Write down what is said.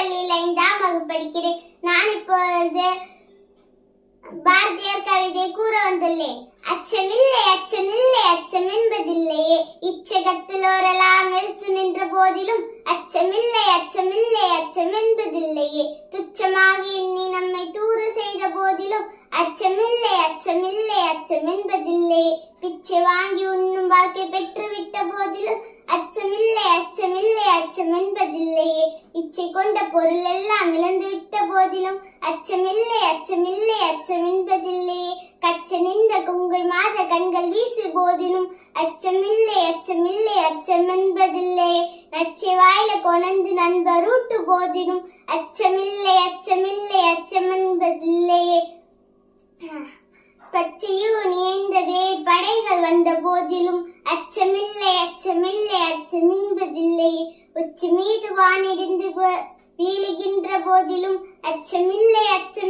பள்ளியில் 5ஆம் வகுப்பு படிக்கிறேன். நான் இப்பொழுது பாரதியார் கவிதை கூற வந்துள்ளேன். அச்சமில்லை அச்சமில்லை அச்சம் என்பதில்லையே, இச்சகத்தில் ஓரெல்லாம் எழுத்து நின்ற போதிலும் அச்சமில்லை அச்சமில்லை அச்சம் என்பதில்லையே, துச்சமாக எண்ணி நம்மை தூர செய்த போதிலும் அச்சமில்லை அச்சமில்லை அச்சம் என்பதில்லையே, பிச்சை வாங்கி உண்ணும் வாழ்க்கை பெற்றுவிட்ட போதிலும் அச்சமில்லை அச்சமில்லை அச்சம் என்பதில்லையே, இச்சை கொண்ட பொருள் எல்லாம் இழந்து விட்ட போதிலும் அச்சமில்லை அச்சமில்லை அச்சம் என்பதில்லையே, கச்ச நின்ற குங்கை மாத கண்கள் வீசு போதிலும் அச்சமில்லை அச்சமில்லை அச்சம் என்பதில்லையே, நச்சை வாயில கொணந்து நண்பர் ஊட்டு போதிலும் அச்சமில்லை அச்சமில்லை அச்சம் என்பதில்லையே, பச்சையூன் இணைந்த வேர் படைகள் வந்த போதிலும் அச்சமில்லை அச்சமில்லை அச்சம் என்பதில்லையே, உச்சி மீது வானிடிந்து வீழுகின்ற போதிலும் அச்சமில்லை அச்சம்